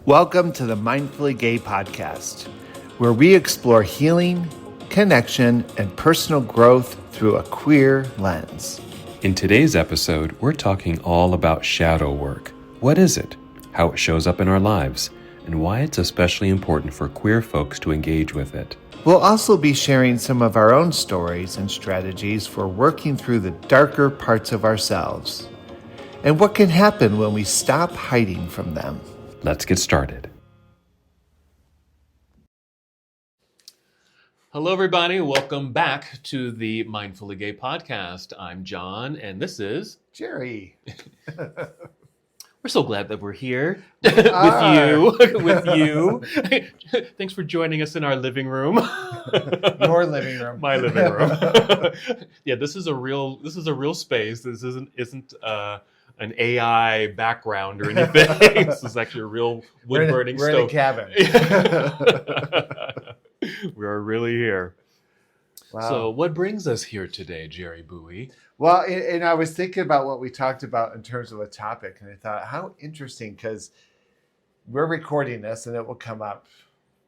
Welcome to the Mindfully Gay podcast, where we explore healing, connection, and personal growth through a queer lens. In today's episode, we're talking all about shadow work. What is it? How it shows up in our lives, and why it's especially important for queer folks to engage with it. We'll also be sharing some of our own stories and strategies for working through the darker parts of ourselves, and what can happen when we stop hiding from them. Let's get started. Hello, everybody. Welcome back to the Mindfully Gay podcast. I'm John, and this is Jerry. We're so glad that we're here with you. Thanks for joining us in our living room. Your living room. My living room. Yeah, this is a real space. This isn't an AI background or anything. This is actually a real wood burning stove. We're in a cabin. We are really here. Wow. So what brings us here today, Jerry Buie? Well, and I was thinking about what we talked about in terms of a topic, and I thought, how interesting, because we're recording this and it will come up,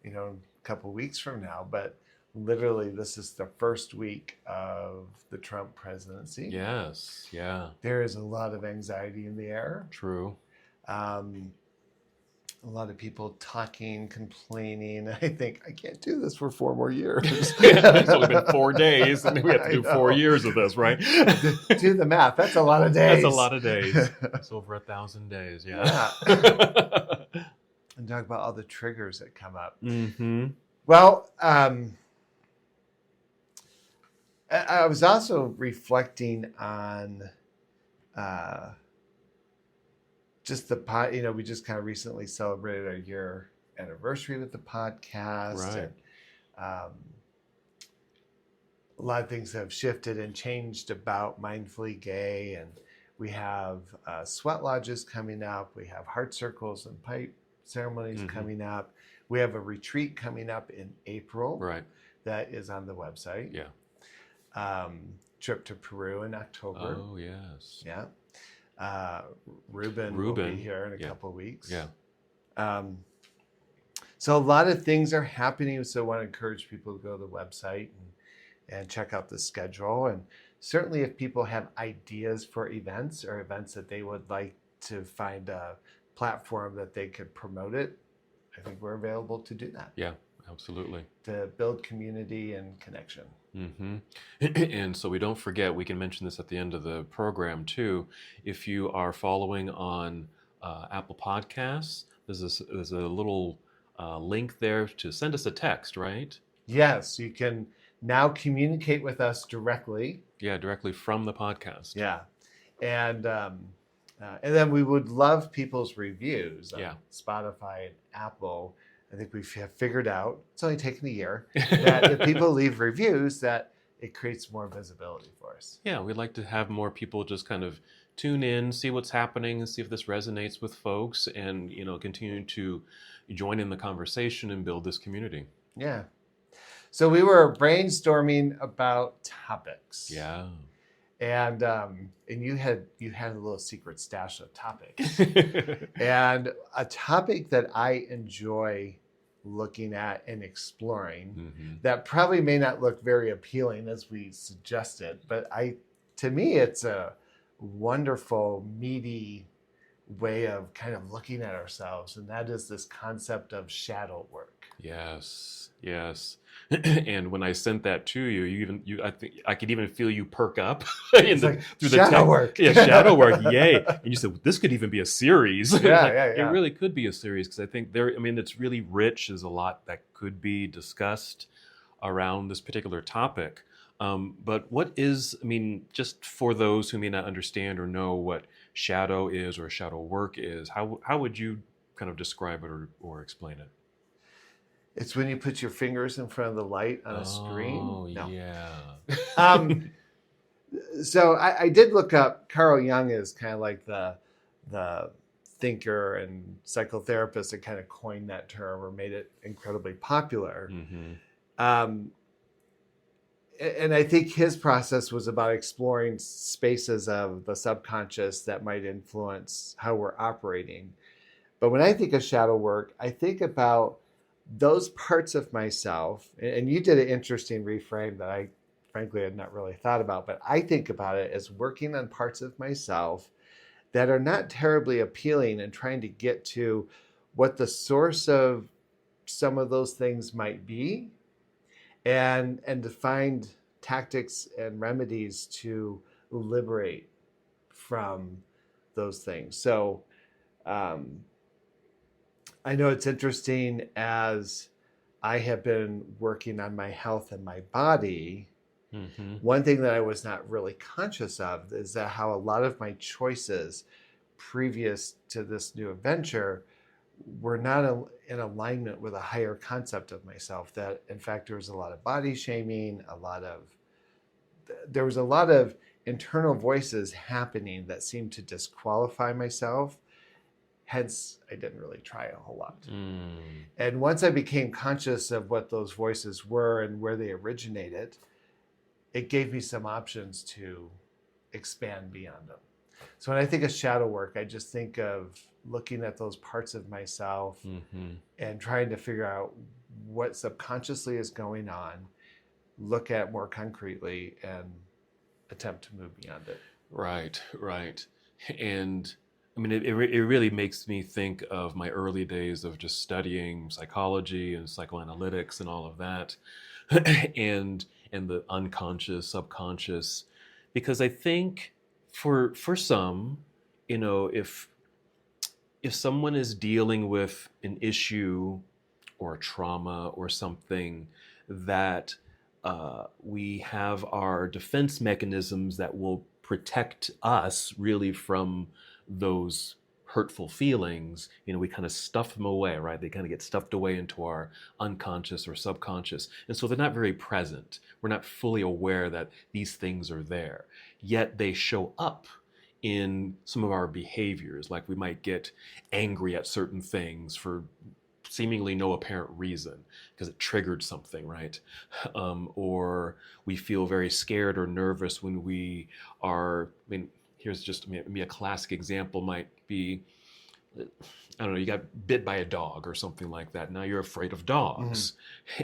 a couple weeks from now, but literally this is the first week of the Trump presidency. Yes, yeah. There is a lot of anxiety in the air. True. A lot of people talking, complaining. I think, I can't do this for 4 more years. It's only been 4 days, and we have to do 4 years of this, right? Do the math. That's a lot of days. That's a lot of days. It's over 1,000 days, yeah. And talk about all the triggers that come up. Mm-hmm. Well, I was also reflecting on just the we just kind of recently celebrated our year anniversary with the podcast. Right. And, a lot of things have shifted and changed about Mindfully Gay, and we have sweat lodges coming up. We have heart circles and pipe ceremonies coming up. We have a retreat coming up in April. Right. That is on the website. Yeah. Trip to Peru in October. Oh, yes. Yeah. Ruben will be here in a couple of weeks. Yeah. So a lot of things are happening. So I want to encourage people to go to the website and check out the schedule. And certainly if people have ideas for events or events that they would like to find a platform that they could promote it, I think we're available to do that. Yeah, absolutely. To build community and connection. Mm-hmm. And so we don't forget, we can mention this at the end of the program too. If you are following on Apple Podcasts, there's a little link there to send us a text, right? Yes, you can now communicate with us directly. Yeah, directly from the podcast. Yeah, and then we would love people's reviews on Spotify and Apple. I think we have figured out, it's only taken a year, that if people leave reviews, that it creates more visibility for us. Yeah, we'd like to have more people just kind of tune in, see what's happening, and see if this resonates with folks, and continue to join in the conversation and build this community. Yeah. So we were brainstorming about topics. Yeah. And you had a little secret stash of topics. And a topic that I enjoy looking at and exploring that probably may not look very appealing as we suggested, but to me it's a wonderful, meaty way of kind of looking at ourselves, and that is this concept of shadow work. Yes. And when I sent that to you, I think I could even feel you perk up through the shadow work. Yeah, shadow work. Yay! And you said this could even be a series. Yeah. It really could be a series, because I think it's really rich. There's a lot that could be discussed around this particular topic. But what is, just for those who may not understand or know what shadow is or shadow work is, how would you kind of describe it or explain it? It's when you put your fingers in front of the light on a screen. Oh, no. Yeah. So I did look up, Carl Jung is kind of like the thinker and psychotherapist that kind of coined that term or made it incredibly popular. And I think his process was about exploring spaces of the subconscious that might influence how we're operating. But when I think of shadow work, I think about those parts of myself, and you did an interesting reframe that I frankly had not really thought about, but I think about it as working on parts of myself that are not terribly appealing and trying to get to what the source of some of those things might be, and to find tactics and remedies to liberate from those things. So I know it's interesting, as I have been working on my health and my body. Mm-hmm. One thing that I was not really conscious of is that how a lot of my choices previous to this new adventure were not in alignment with a higher concept of myself. That in fact, there was a lot of body shaming, there was a lot of internal voices happening that seemed to disqualify myself. Hence, I didn't really try a whole lot. And once I became conscious of what those voices were and where they originated, it gave me some options to expand beyond them. So when I think of shadow work, I just think of looking at those parts of myself and trying to figure out what subconsciously is going on, look at more concretely, and attempt to move beyond it. Right. And I mean, it really makes me think of my early days of just studying psychology and psychoanalytics and all of that, and the unconscious, subconscious, because I think for some, if someone is dealing with an issue or a trauma or something, that we have our defense mechanisms that will protect us really from those hurtful feelings. We kind of stuff them away, right? They kind of get stuffed away into our unconscious or subconscious. And so they're not very present. We're not fully aware that these things are there. Yet they show up in some of our behaviors. Like we might get angry at certain things for seemingly no apparent reason because it triggered something, right? Or we feel very scared or nervous when we are, here's just a classic example might be, I don't know, you got bit by a dog or something like that. Now you're afraid of dogs.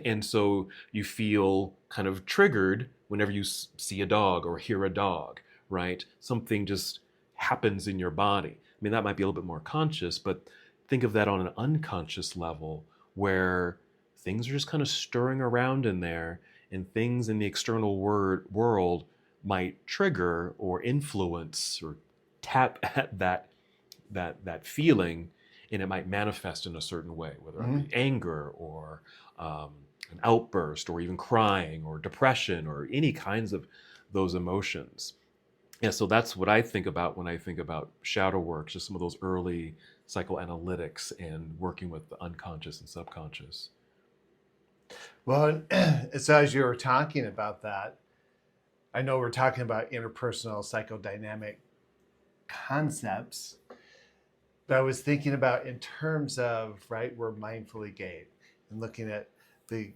And so you feel kind of triggered whenever you see a dog or hear a dog, right? Something just happens in your body. That might be a little bit more conscious, but think of that on an unconscious level where things are just kind of stirring around in there, and things in the external world might trigger or influence or tap at that feeling, and it might manifest in a certain way, whether it be anger or an outburst, or even crying or depression or any kinds of those emotions. Yeah, so that's what I think about when I think about shadow work, just some of those early psychoanalytics and working with the unconscious and subconscious. Well, so as you were talking about that, I know we're talking about interpersonal psychodynamic concepts, but I was thinking about in terms of, right, we're mindfully gay and looking at the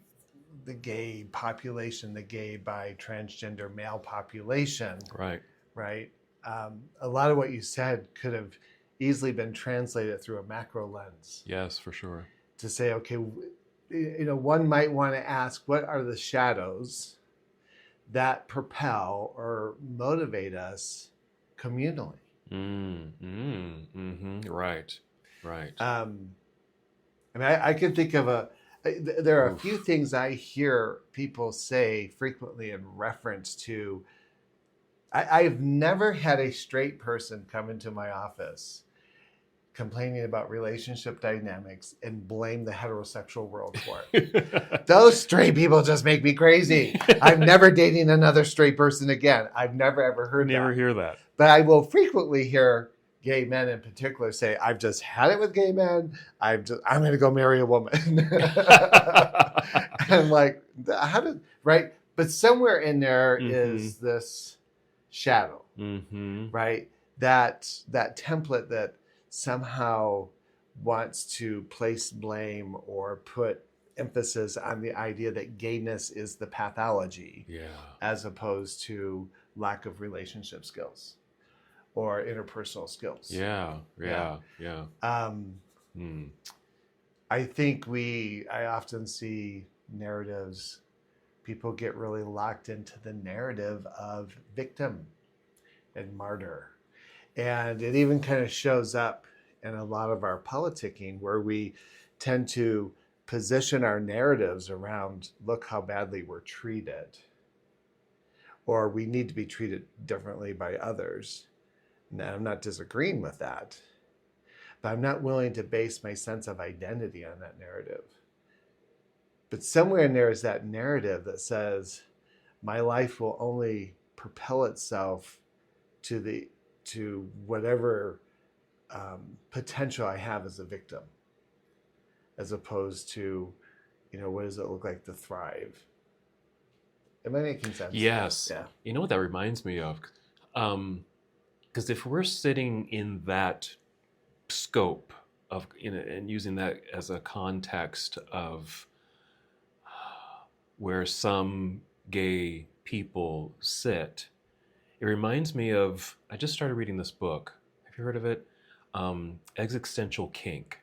gay population, the gay bi transgender male population. Right. A lot of what you said could have easily been translated through a macro lens. Yes, for sure. To say, okay, one might want to ask, what are the shadows that propel or motivate us communally? Right. I can think of there are a few things I hear people say frequently in reference to. I've never had a straight person come into my office complaining about relationship dynamics and blame the heterosexual world for it. Those straight people just make me crazy. I'm never dating another straight person again. I've never ever heard that. Never hear that. But I will frequently hear gay men in particular say, I've just had it with gay men. I'm going to go marry a woman. And like, right? But somewhere in there is this shadow, right? That template that somehow wants to place blame or put emphasis on the idea that gayness is the pathology, as opposed to lack of relationship skills or interpersonal skills. Mm. I think I often see narratives, people get really locked into the narrative of victim and martyr. And it even kind of shows up in a lot of our politicking where we tend to position our narratives around, look how badly we're treated, or we need to be treated differently by others. Now, I'm not disagreeing with that, but I'm not willing to base my sense of identity on that narrative. But somewhere in there is that narrative that says my life will only propel itself to whatever potential I have as a victim, as opposed to, what does it look like to thrive? Am I making sense? Yes. Yeah. You know what that reminds me of? Because if we're sitting in that scope of, and using that as a context of where some gay people sit, it reminds me of, I just started reading this book. Have you heard of it? Existential Kink.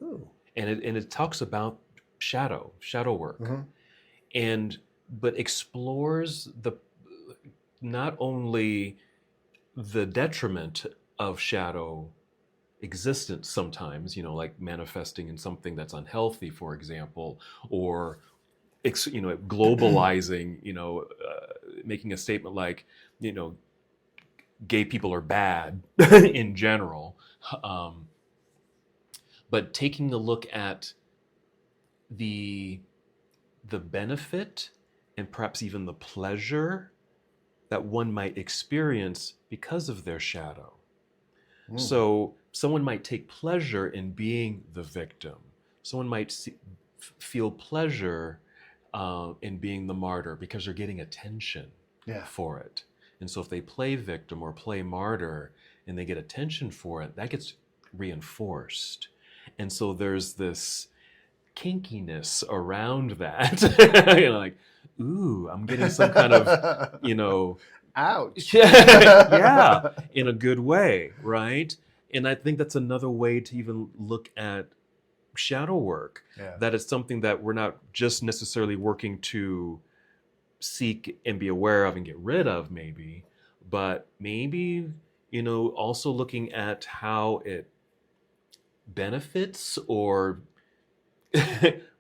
Ooh. And it talks about shadow work. Mm-hmm. But explores not only the detriment of shadow existence sometimes, like manifesting in something that's unhealthy, for example, or globalizing, making a statement like, gay people are bad in general, but taking a look at the benefit and perhaps even the pleasure that one might experience because of their shadow. So someone might take pleasure in being the victim. Someone might feel pleasure in being the martyr because they're getting attention for it. And so if they play victim or play martyr and they get attention for it, that gets reinforced. And so there's this kinkiness around that. Like, ooh, I'm getting some kind of, ouch. Yeah, in a good way, right? And I think that's another way to even look at shadow work, that it's something that we're not just necessarily working to seek and be aware of and get rid of, maybe, but maybe, also looking at how it benefits or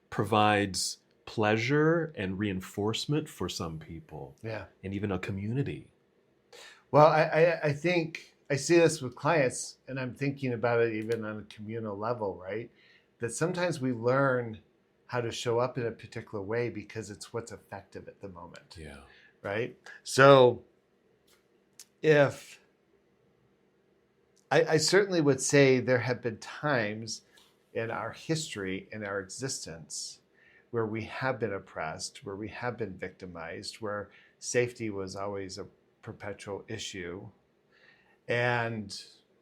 provides pleasure and reinforcement for some people, and even a community. Well, I think I see this with clients, and I'm thinking about it even on a communal level, right? That sometimes we learn how to show up in a particular way because it's what's effective at the moment. Yeah. Right? So if I certainly would say there have been times in our history, in our existence, where we have been oppressed, where we have been victimized, where safety was always a perpetual issue. And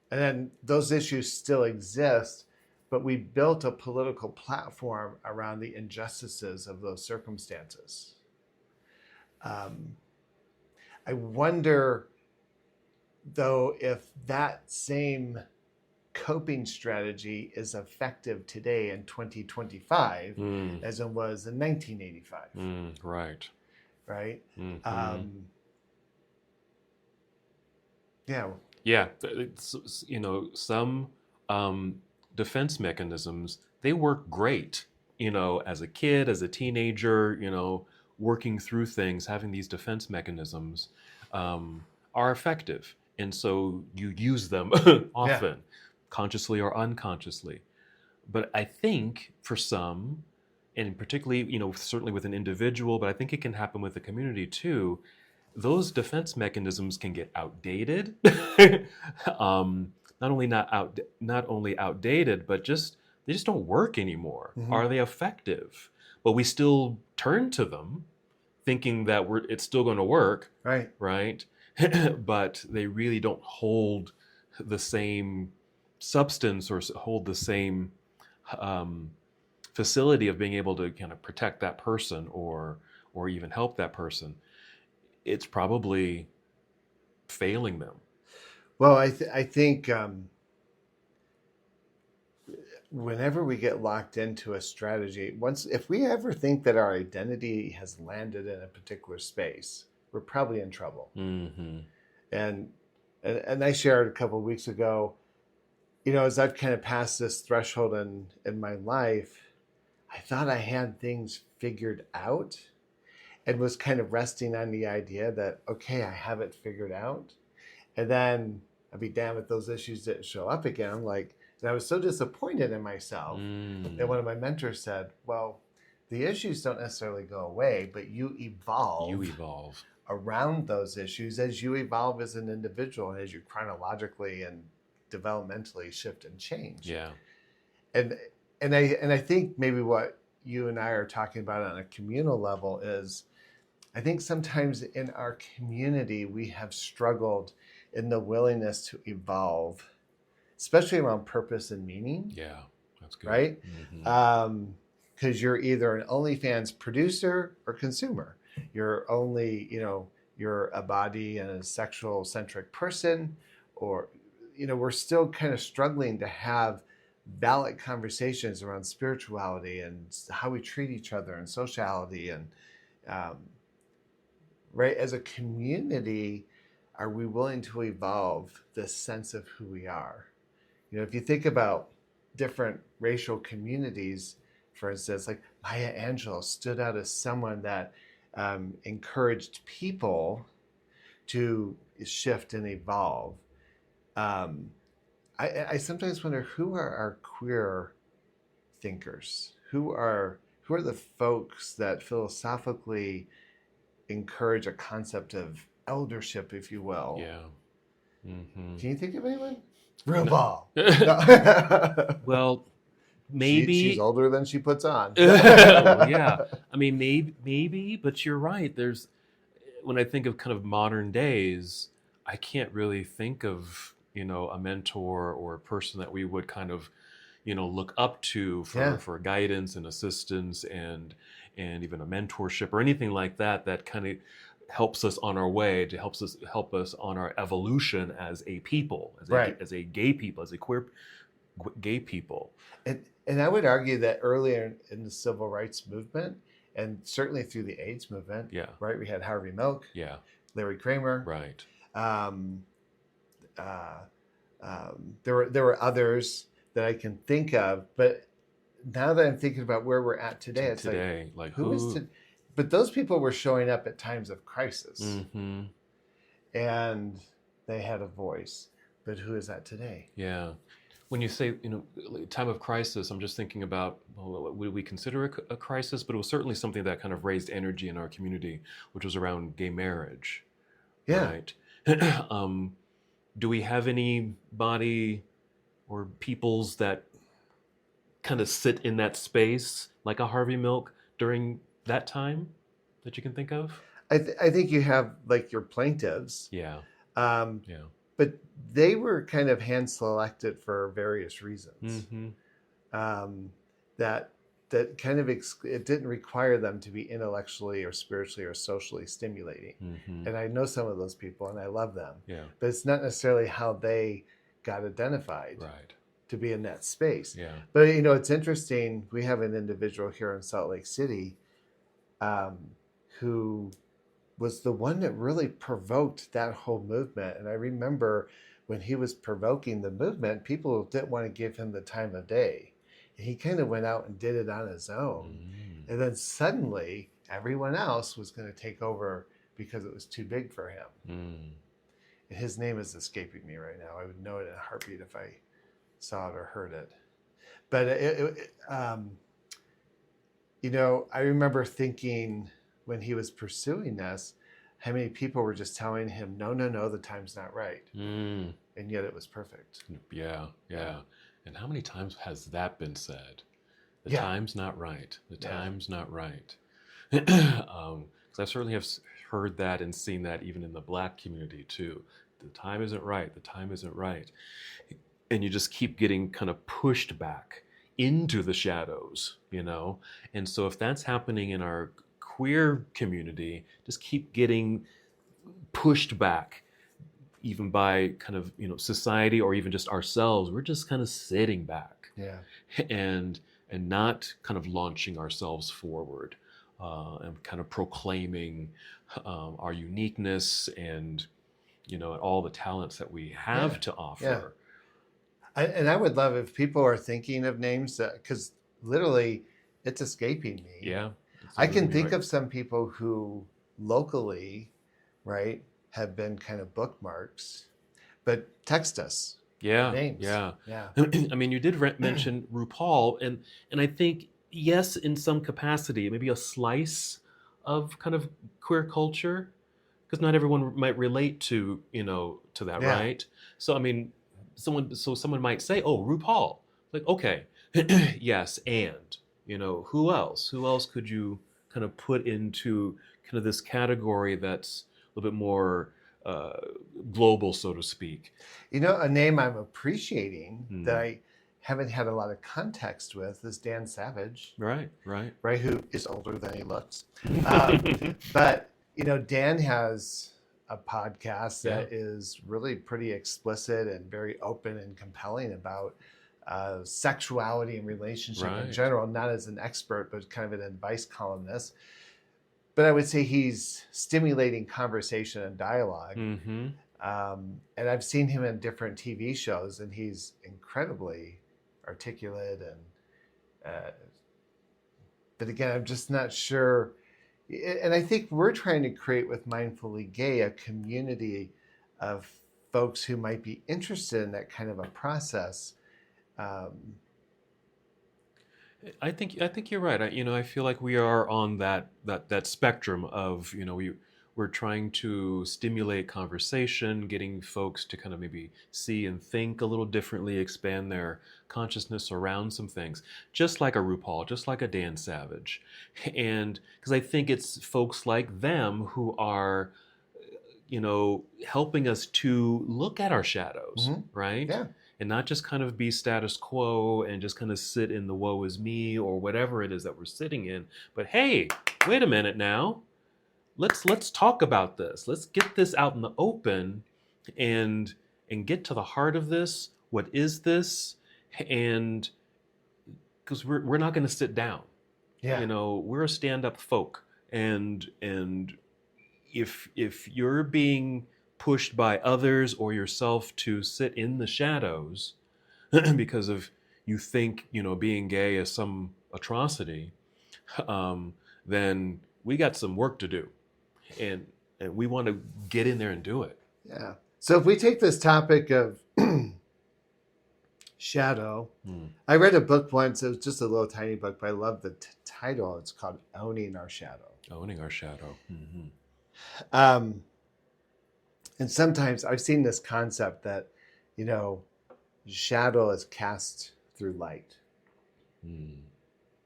then those issues still exist, but we built a political platform around the injustices of those circumstances. I wonder, though, if that same coping strategy is effective today in 2025 as it was in 1985. Right. Right? Mm-hmm. Yeah. It's, some defense mechanisms, they work great, as a kid, as a teenager, working through things, having these defense mechanisms are effective. And so you use them often, consciously or unconsciously. But I think for some, and particularly, certainly with an individual, but I think it can happen with the community too, those defense mechanisms can get outdated. Not only outdated, but they just don't work anymore. Mm-hmm. Are they effective? But we still turn to them, thinking that it's still going to work. Right. But they really don't hold the same substance or hold the same facility of being able to kind of protect that person or even help that person. It's probably failing them. Well, I think whenever we get locked into a strategy, if we ever think that our identity has landed in a particular space, we're probably in trouble. Mm-hmm. And I shared a couple of weeks ago, as I've kind of passed this threshold in my life, I thought I had things figured out and was kind of resting on the idea that, okay, I have it figured out. And then I'd be damned if those issues didn't show up again. I'm like, and I was so disappointed in myself that one of my mentors said, well, the issues don't necessarily go away, but you evolve around those issues as you evolve as an individual and as you chronologically and developmentally shift and change. Yeah. And I think maybe what you and I are talking about on a communal level is, I think sometimes in our community we have struggled in the willingness to evolve, especially around purpose and meaning. Yeah, that's good. Right? Mm-hmm. Because you're either an OnlyFans producer or consumer. You're only, you're a body and a sexual centric person, or, we're still kind of struggling to have valid conversations around spirituality and how we treat each other and sociality. And right, as a community, are we willing to evolve this sense of who we are? If you think about different racial communities, for instance, like Maya Angelou stood out as someone that encouraged people to shift and evolve. I sometimes wonder, who are our queer thinkers? Who are the folks that philosophically encourage a concept of eldership, if you will? Yeah. Mm-hmm. Can you think of anyone? RuPaul. No. Well, maybe she's older than she puts on. Yeah, I mean, maybe, but you're right. When I think of kind of modern days, I can't really think of a mentor or a person that we would kind of look up to for guidance and assistance and even a mentorship or anything like that kind of helps us on our way, to help us on our evolution as a people, as a gay people, as a queer gay people. And I would argue that earlier in the civil rights movement, and certainly through the AIDS movement, right, we had Harvey Milk, Larry Kramer, right. There were others that I can think of, but now that I'm thinking about where we're at today, it's like who is to? But those people were showing up at times of crisis, mm-hmm. and they had a voice. But who is that today? Yeah. When you say, time of crisis, I'm just thinking about, well, would we consider a crisis? But it was certainly something that kind of raised energy in our community, which was around gay marriage. Yeah. Right. Do we have anybody or peoples that kind of sit in that space, like a Harvey Milk, during that time that you can think of? I think you have like your plaintiffs. Yeah. But they were kind of hand selected for various reasons. Mm-hmm. That kind of it didn't require them to be intellectually or spiritually or socially stimulating. Mm-hmm. And I know some of those people and I love them. Yeah. But it's not necessarily how they got identified. Right. To be in that space. Yeah. But it's interesting. We have an individual here in Salt Lake City who was the one that really provoked that whole movement. And I remember when he was provoking the movement, people didn't want to give him the time of day. And he kind of went out and did it on his own. Mm. And then suddenly everyone else was going to take over because it was too big for him. Mm. And his name is escaping me right now. I would know it in a heartbeat if I saw it or heard it. But I remember thinking when he was pursuing this, how many people were just telling him, no, the time's not right. Mm. And yet it was perfect. Yeah. And how many times has that been said? The time's not right. The time's not right. Because I certainly have heard that and seen that even in the Black community too. The time isn't right. The time isn't right. And you just keep getting kind of pushed back into the shadows, And so if that's happening in our queer community, just keep getting pushed back, even by kind of, society or even just ourselves. We're just kind of sitting back. Yeah. and not kind of launching ourselves forward and kind of proclaiming our uniqueness and all the talents that we have to offer. And I would love if people are thinking of names because literally it's escaping me. Yeah. I can think of some people who locally, right, have been kind of bookmarks, but text us. Names. Yeah. Yeah. I mean, you did mention RuPaul, and I think, yes, in some capacity, maybe a slice of kind of queer culture, because not everyone might relate to that, right? So I mean, someone might say, "Oh, RuPaul," like, okay, yes, and who else? Who else could you kind of put into kind of this category that's a little bit more global, so to speak? A name I'm appreciating that I haven't had a lot of context with is Dan Savage. Right, who is older than he looks. But, Dan has a podcast that is really pretty explicit and very open and compelling about sexuality and relationship in general, not as an expert, but kind of an advice columnist. But I would say he's stimulating conversation and dialogue. Mm-hmm. And I've seen him in different TV shows, and he's incredibly articulate. But again, I'm just not sure. And I think we're trying to create with Mindfully Gay a community of folks who might be interested in that kind of a process. I think you're right. I feel like we are on that spectrum of we're trying to stimulate conversation, getting folks to kind of maybe see and think a little differently, expand their consciousness around some things, just like a RuPaul, just like a Dan Savage, and because I think it's folks like them who are helping us to look at our shadows, right? Yeah. And not just kind of be status quo and just kind of sit in the woe is me or whatever it is that we're sitting in. But hey, wait a minute now. Let's talk about this. Let's get this out in the open and get to the heart of this. What is this? And because we're not going to sit down. Yeah. We're a stand-up folk. And if you're being pushed by others or yourself to sit in the shadows because of you think being gay is some atrocity, then we got some work to do, and we want to get in there and do it. Yeah. So if we take this topic of shadow, I read a book once. It was just a little tiny book, but I love the title. It's called Owning Our Shadow. Owning Our Shadow. Mm-hmm. And sometimes I've seen this concept that, shadow is cast through light,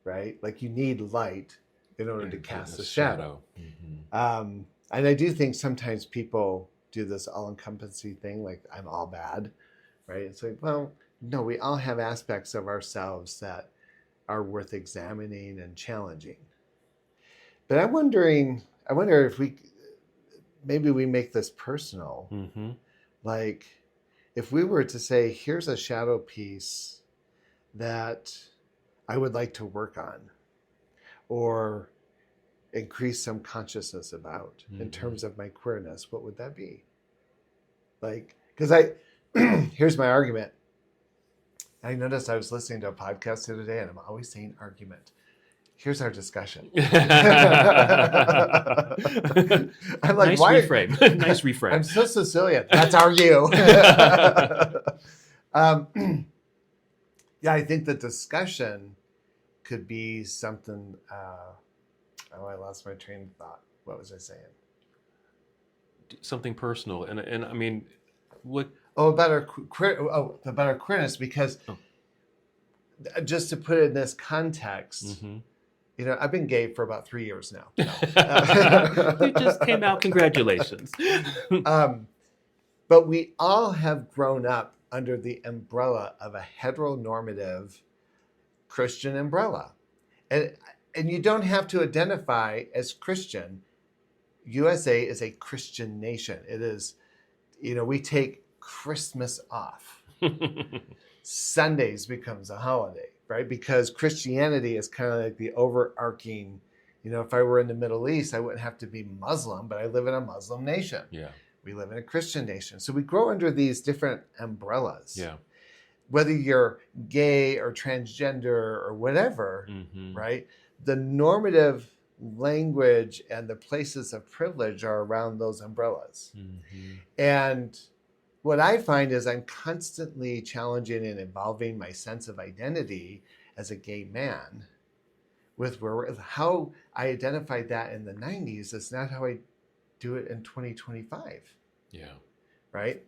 right? Like you need light in order to cast a shadow. Mm-hmm. And I do think sometimes people do this all-encompassing thing, like I'm all bad, right? It's like, well, no, we all have aspects of ourselves that are worth examining and challenging. But I wonder if maybe we make this personal. Mm-hmm. Like if we were to say, here's a shadow piece that I would like to work on or increase some consciousness about in terms of my queerness, what would that be? Like, because here's my argument. I noticed I was listening to a podcast the other day and I'm always saying argument. Here's our discussion. I'm like, nice why? reframe. Nice reframe. I'm so Sicilian. That's argue. Yeah, I think the discussion could be something. I lost my train of thought. What was I saying? Something personal, and I mean, what? Oh, about our queerness, because just to put it in this context. Mm-hmm. I've been gay for about 3 years now. You just came out. Congratulations. But we all have grown up under the umbrella of a heteronormative Christian umbrella. And you don't have to identify as Christian. USA is a Christian nation. It is, we take Christmas off. Sundays becomes a holiday, right? Because Christianity is kind of like the overarching, if I were in the Middle East, I wouldn't have to be Muslim, but I live in a Muslim nation. Yeah. We live in a Christian nation. So we grow under these different umbrellas. Yeah. Whether you're gay or transgender or whatever, right? The normative language and the places of privilege are around those umbrellas. And what I find is I'm constantly challenging and evolving my sense of identity as a gay man with how I identified that in the 90s. It's not how I do it in 2025. Yeah. Right?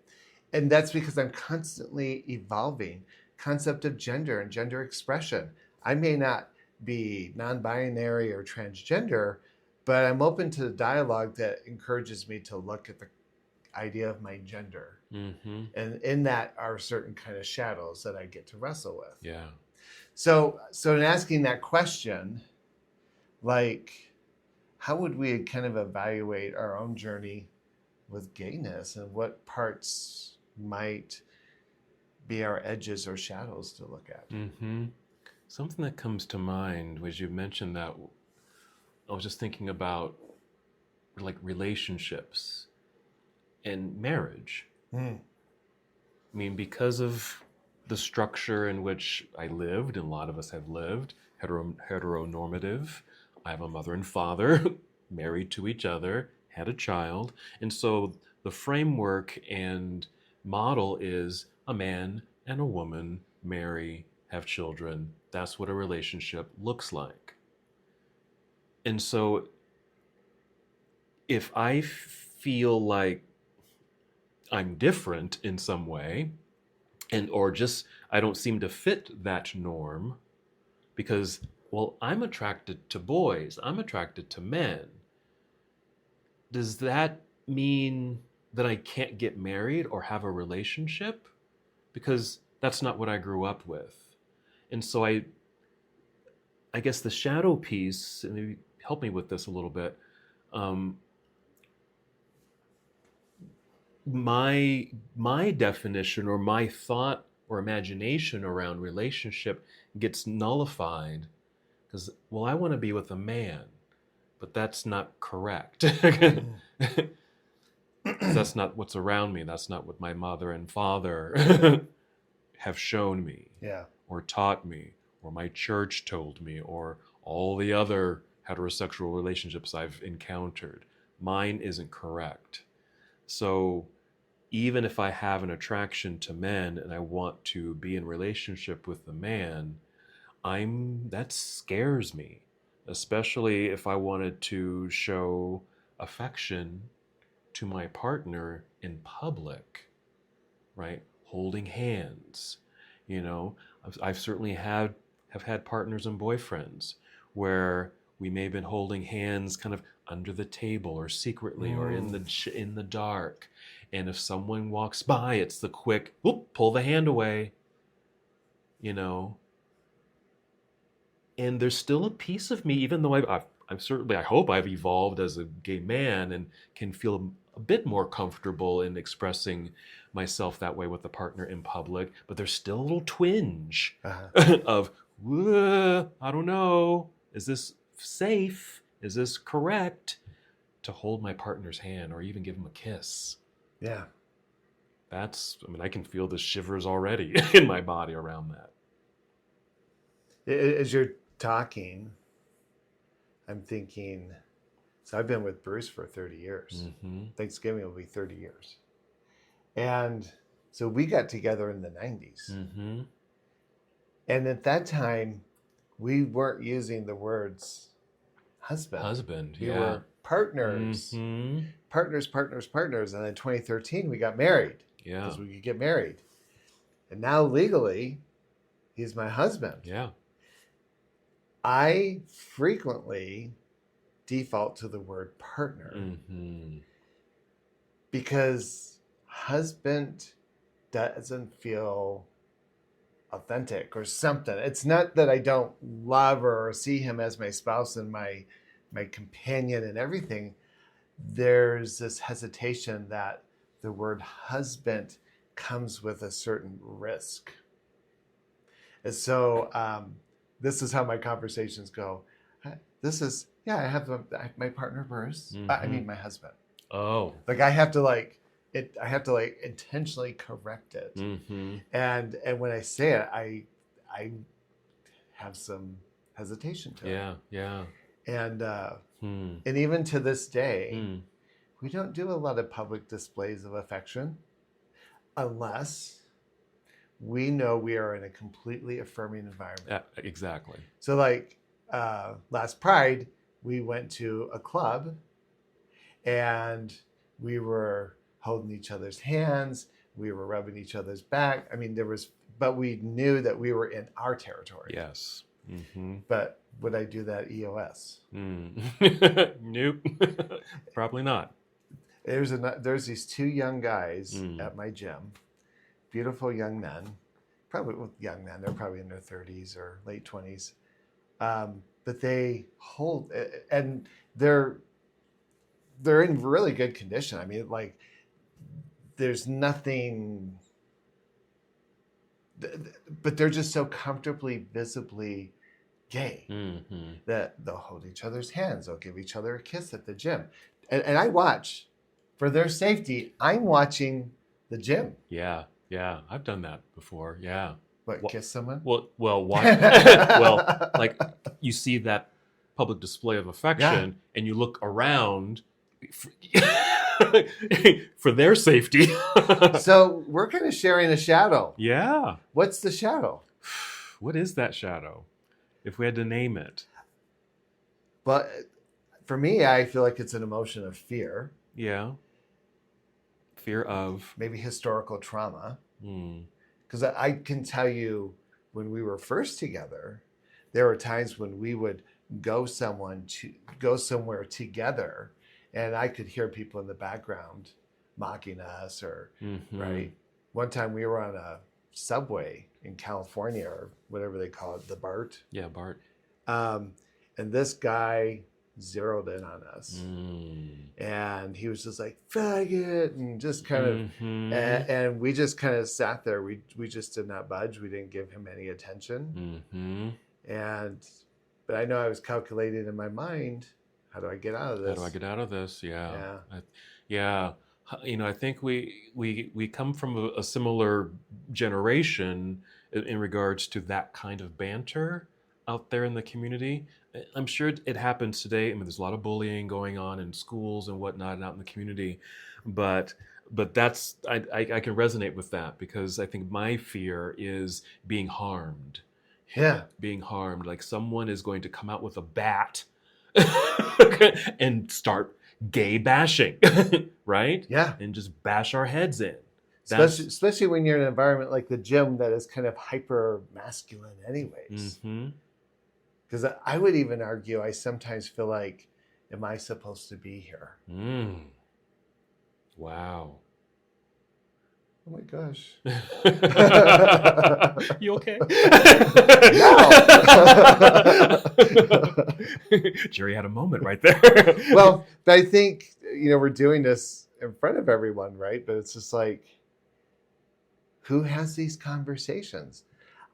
And that's because I'm constantly evolving. Concept of gender and gender expression. I may not be non-binary or transgender, but I'm open to the dialogue that encourages me to look at the idea of my gender. And in that are certain kind of shadows that I get to wrestle with. Yeah. So in asking that question, like, how would we kind of evaluate our own journey with gayness, and what parts might be our edges or shadows to look at? Something that comes to mind was, you mentioned that, I was just thinking about like relationships and marriage. I mean, because of the structure in which I lived, and a lot of us have lived, heteronormative. I have a mother and father married to each other, had a child. And so the framework and model is a man and a woman marry, have children. That's what a relationship looks like. And so if I feel like I'm different in some way, or just I don't seem to fit that norm, because, well, I'm attracted to boys, I'm attracted to men, does that mean that I can't get married or have a relationship? Because that's not what I grew up with. And so I guess the shadow piece, and maybe help me with this a little bit, my definition or my thought or imagination around relationship gets nullified because, well, I want to be with a man, but that's not correct. That's not what's around me. That's not what my mother and father have shown me, or taught me, or my church told me, or all the other heterosexual relationships I've encountered. Mine isn't correct. So even if I have an attraction to men and I want to be in relationship with a man, that scares me, especially if I wanted to show affection to my partner in public, right? Holding hands. I've certainly have had partners and boyfriends where we may have been holding hands kind of under the table or secretly or in the dark. And if someone walks by, it's the quick, whoop, pull the hand away, And there's still a piece of me, even though I hope I've evolved as a gay man and can feel a bit more comfortable in expressing myself that way with a partner in public. But there's still a little twinge of, I don't know, is this safe? Is this correct to hold my partner's hand or even give him a kiss? Yeah. I can feel the shivers already in my body around that. As you're talking, I'm thinking, so I've been with Bruce for 30 years. Thanksgiving will be 30 years. And so we got together in the 90s. And at that time, we weren't using the words husband. We were partners. Partners. And in 2013, we got married. Yeah. Because we could get married. And now legally, he's my husband. Yeah. I frequently default to the word partner because husband doesn't feel authentic or something. It's not that I don't love or see him as my spouse and my companion and everything. There's this hesitation that the word husband comes with a certain risk. And so this is how my conversations go. This is, yeah, I have my partner Bruce. I mean, my husband. Oh. Like I have to like intentionally correct it. Mm-hmm. And when I say it, I have some hesitation to it. Yeah. Yeah. And Hmm. and even to this day, Hmm. we don't do a lot of public displays of affection unless we know we are in a completely affirming environment. Exactly. So like last Pride, we went to a club and we were holding each other's hands. We were rubbing each other's back. I mean, but we knew that we were in our territory. Yes. Mm-hmm. But would I do that EOS? Nope. Probably not. There's these two young guys at my gym, beautiful young men, probably young men. They're probably in their 30s or late 20s, but they hold and they're in really good condition. I mean, like there's nothing, but they're just so comfortably, visibly gay that they'll hold each other's hands. They'll give each other a kiss at the gym, and I watch. For their safety, I'm watching the gym. Yeah, yeah, I've done that before. Yeah. What, kiss someone? Well, why? Well, like you see that public display of affection, and you look around for their safety. So we're kind of sharing a shadow. Yeah. What's the shadow? What is that shadow? If we had to name it. But for me, I feel like it's an emotion of fear. Yeah. Fear of maybe historical trauma. Mm. Because I can tell you, when we were first together, there were times when we would go somewhere together, and I could hear people in the background mocking us, or right. One time we were on a subway in California, or whatever they call it, the BART. Yeah, BART. And this guy zeroed in on us, and he was just like faggot, and just kind of and we just kind of sat there. We just did not budge. We didn't give him any attention. But I know I was calculating in my mind, how do I get out of this? How do I get out of this? Yeah. You know, I think we come from a similar generation in regards to that kind of banter out there in the community. I'm sure it happens today. I mean, there's a lot of bullying going on in schools and whatnot and out in the community, but that's I can resonate with that, because I think my fear is being harmed. Yeah, being harmed. Like someone is going to come out with a bat and start gay bashing, right? Yeah, and just bash our heads in. Especially when you're in an environment like the gym that is kind of hyper masculine, anyways. Because I would even argue, I sometimes feel like, am I supposed to be here? Wow. Oh my gosh. You okay? Jerry had a moment right there. Well, but I think, we're doing this in front of everyone, right? But it's just like, who has these conversations?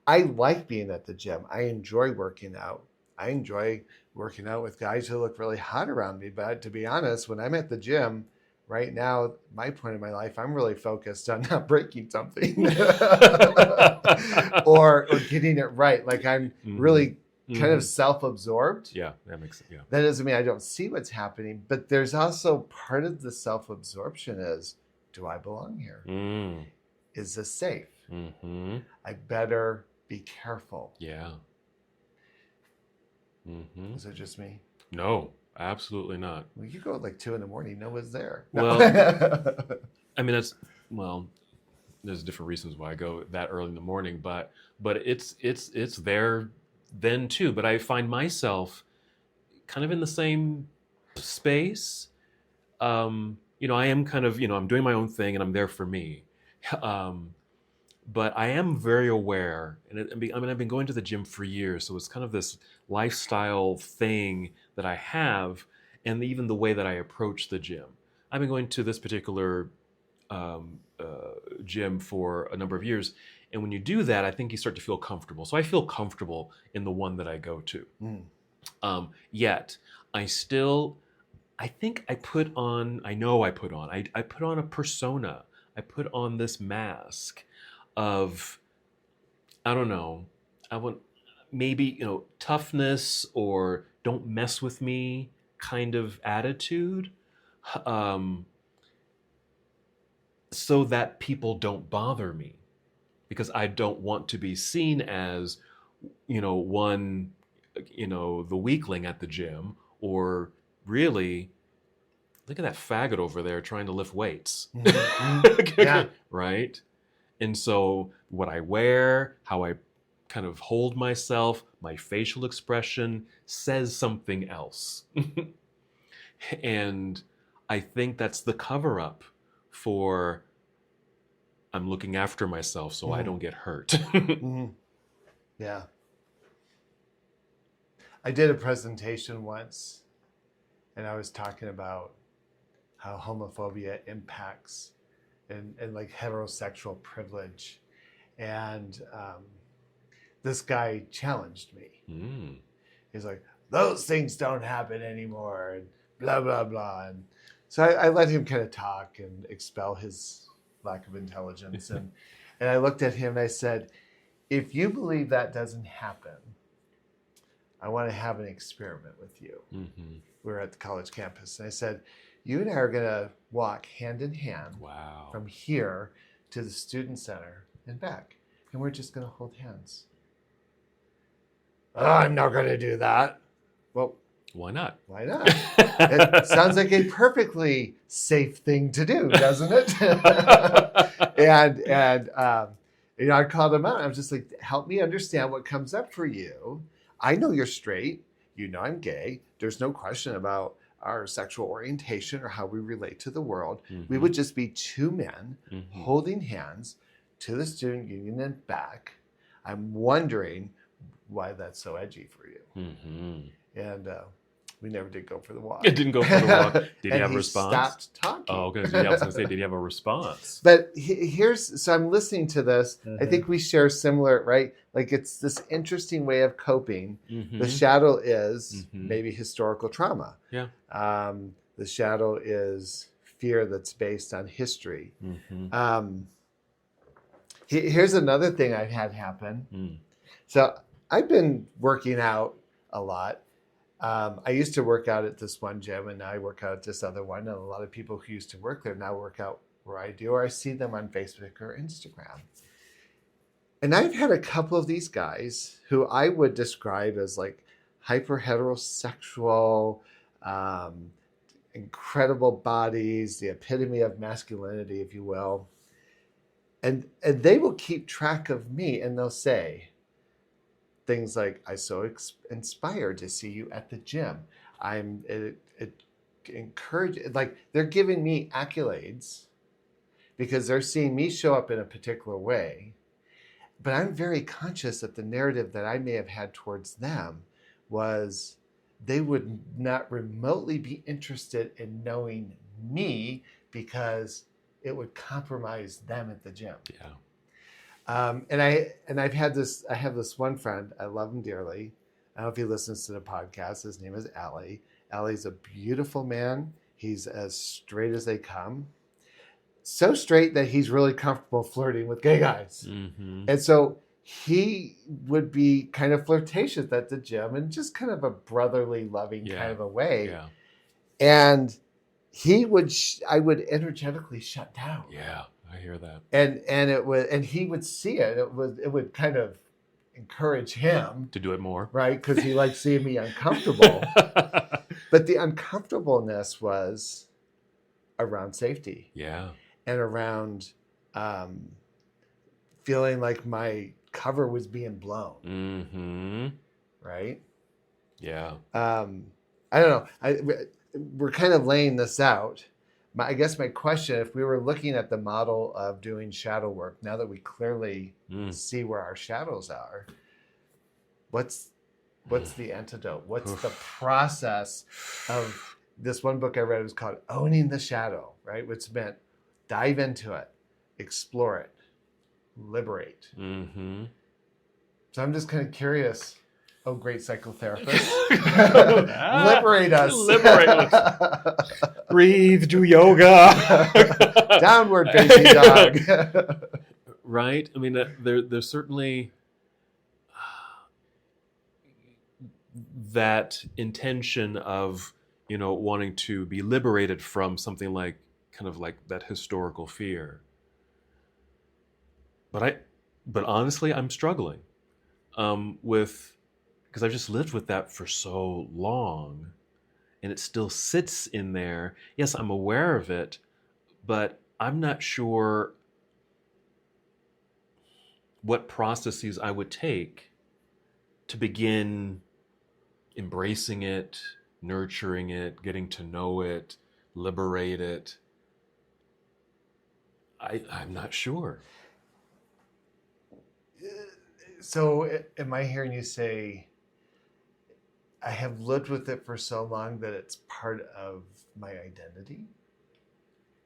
I like being at the gym. I enjoy working out. I enjoy working out with guys who look really hot around me. But to be honest, when I'm at the gym right now, my point in my life, I'm really focused on not breaking something or getting it right. Like I'm really kind of self-absorbed. Yeah, that makes sense. Yeah. That doesn't mean I don't see what's happening, but there's also part of the self-absorption is, do I belong here? Is this safe? I better be careful. Yeah. Is it just me? No, absolutely not. Well, you go at like 2 a.m, no one's there. Well, I mean, there's different reasons why I go that early in the morning, but it's there then too. But I find myself kind of in the same space. I am kind of, I'm doing my own thing and I'm there for me. But I am very aware, and I've been going to the gym for years, so it's kind of this lifestyle thing that I have, and even the way that I approach the gym. I've been going to this particular gym for a number of years, And when you do that, I think you start to feel comfortable. So I feel comfortable in the one that I go to. Yet I think I put on a persona. I put on this mask of, I don't know, I want maybe, toughness or don't mess with me kind of attitude, so that people don't bother me, because I don't want to be seen as, the weakling at the gym, or really, look at that faggot over there trying to lift weights. Yeah. Right? And so what I wear, how I kind of hold myself, my facial expression says something else. And I think that's the cover up for, I'm looking after myself so I don't get hurt. Yeah. I did a presentation once, and I was talking about how homophobia impacts and like heterosexual privilege. And this guy challenged me. He's like, those things don't happen anymore, and blah, blah, blah. And so I let him kind of talk and expel his lack of intelligence. And I looked at him and I said, if you believe that doesn't happen, I want to have an experiment with you. We were at the college campus. And I said, you and I are going to walk hand in hand from here to the student center and back. And we're just going to hold hands. Oh, I'm not going to do that. Well, why not? Why not? It sounds like a perfectly safe thing to do, doesn't it? and I called him out. I was just like, help me understand what comes up for you. I know you're straight. You know I'm gay. There's no question about our sexual orientation or how we relate to the world. We would just be two men holding hands to the student union and back. I'm wondering why that's so edgy for you. And we never did go for the walk. It didn't go for the walk. Did he have a response? Stopped talking. Oh, okay. I was going to say, did he have a response? But so I'm listening to this. I think we share similar, right? Like it's this interesting way of coping. The shadow is maybe historical trauma. Yeah. The shadow is fear that's based on history. Here's another thing I've had happen. So I've been working out a lot. I used to work out at this one gym, and now I work out at this other one. And a lot of people who used to work there now work out where I do, or I see them on Facebook or Instagram. And I've had a couple of these guys who I would describe as like hyper heterosexual, incredible bodies, the epitome of masculinity, if you will. And they will keep track of me, and they'll say things like, I'm so inspired to see you at the gym. I'm encouraged. Like they're giving me accolades because they're seeing me show up in a particular way. But I'm very conscious that the narrative that I may have had towards them was they would not remotely be interested in knowing me because it would compromise them at the gym. Yeah. And I have this one friend, I love him dearly. I don't know if he listens to the podcast. His name is Ali. Ali's a beautiful man. He's as straight as they come. So straight that he's really comfortable flirting with gay guys. And so he would be kind of flirtatious at the gym in just kind of a brotherly, loving kind of a way. Yeah. And I would energetically shut down. Yeah. I hear that. And he would see it. It would kind of encourage him to do it more, right? Because he liked seeing me uncomfortable. But the uncomfortableness was around safety. Yeah. And around feeling like my cover was being blown. Right. Yeah. I don't know. We're kind of laying this out. I guess my question, if we were looking at the model of doing shadow work, now that we clearly see where our shadows are, what's the antidote? What's the process of this one book I read? It was called Owning the Shadow, right? Which meant dive into it, explore it. liberate. Mm-hmm. So I'm just kind of curious. Oh, great psychotherapist. Liberate us. Liberate us. Breathe, do yoga. Downward facing dog. Right? I mean, there's certainly that intention of, wanting to be liberated from something like kind of like that historical fear. But honestly, I'm struggling because I've just lived with that for so long, and it still sits in there. Yes, I'm aware of it, but I'm not sure what processes I would take to begin embracing it, nurturing it, getting to know it, liberate it. I'm not sure. So am I hearing you say, I have lived with it for so long that it's part of my identity?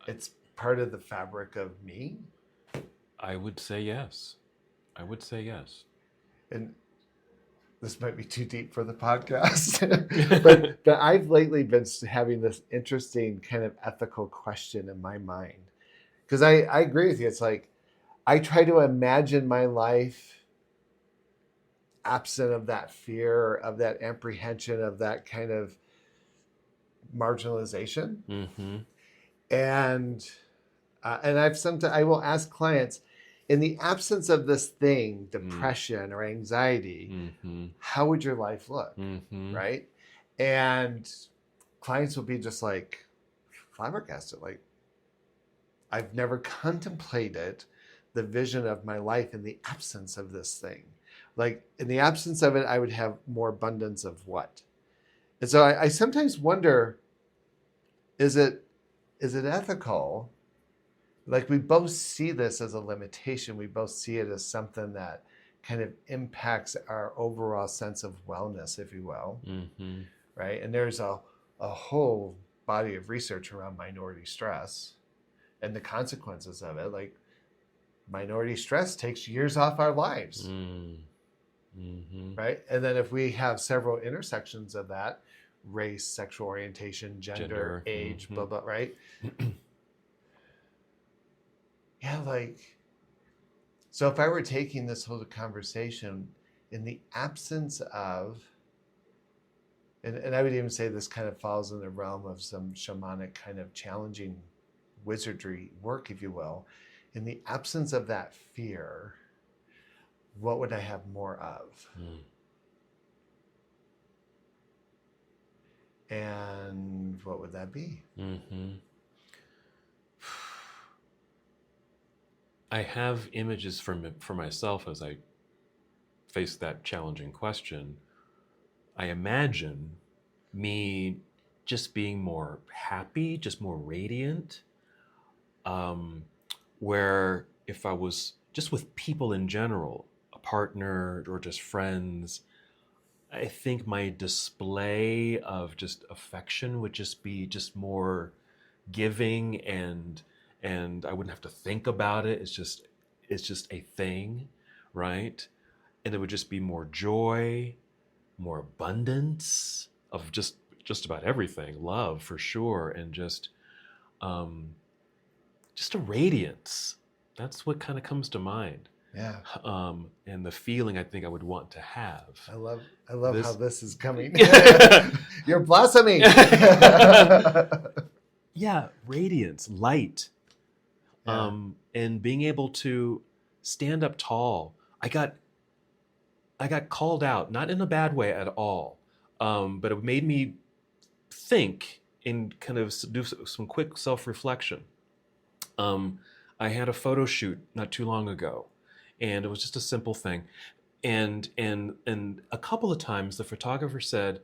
It's part of the fabric of me? I would say yes. And this might be too deep for the podcast, but I've lately been having this interesting kind of ethical question in my mind. Because I agree with you. It's like, I try to imagine my life absent of that fear, of that apprehension, of that kind of marginalization. Mm-hmm. And I will ask clients, in the absence of this thing, depression or anxiety, Mm-hmm. how would your life look? Mm-hmm. Right? And clients will be just like flabbergasted. Like, I've never contemplated the vision of my life in the absence of this thing. Like, in the absence of it, I would have more abundance of what? And so I sometimes wonder, is it ethical? Like, we both see this as a limitation. We both see it as something that kind of impacts our overall sense of wellness, if you will. Mm-hmm. Right? And there's a whole body of research around minority stress and the consequences of it. Like, minority stress takes years off our lives. Mm-hmm. Right? And then if we have several intersections of that, race, sexual orientation, gender, age, mm-hmm. blah, blah, right? Yeah, like, so if I were taking this whole conversation in the absence of, and I would even say this kind of falls in the realm of some shamanic kind of challenging wizardry work, if you will, in the absence of that fear, what would I have more of? And what would that be? Mm-hmm. I have images for myself as I face that challenging question. I imagine me just being more happy, just more radiant, where if I was just with people in general, a partner or just friends, I think my display of just affection would just be just more giving, and I wouldn't have to think about it. It's just a thing, right? And it would just be more joy, more abundance of just about everything, love for sure, and just a radiance. That's what kind of comes to mind. Yeah. And the feeling I think I would want to have. I love how this is coming. You're blossoming. Yeah, radiance, light. Yeah. And being able to stand up tall. I got called out, not in a bad way at all, but it made me think and kind of do some quick self-reflection. I had a photo shoot not too long ago, and it was just a simple thing. And a couple of times the photographer said,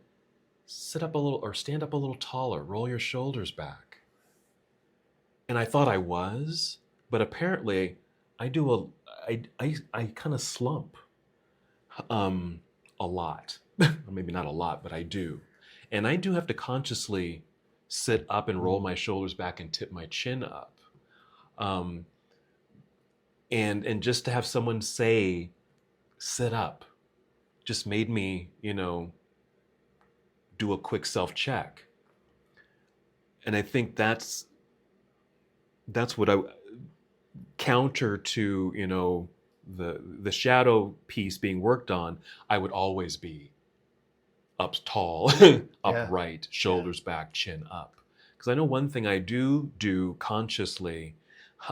sit up a little or stand up a little taller, roll your shoulders back. And I thought I was, but apparently I kind of slump a lot. Maybe not a lot, but I do. And I do have to consciously sit up and roll my shoulders back and tip my chin up. and just to have someone say, sit up, just made me, do a quick self-check. And I think that's what I counter to, the shadow piece being worked on. I would always be up tall, upright, shoulders back, chin up. Because I know one thing I do consciously,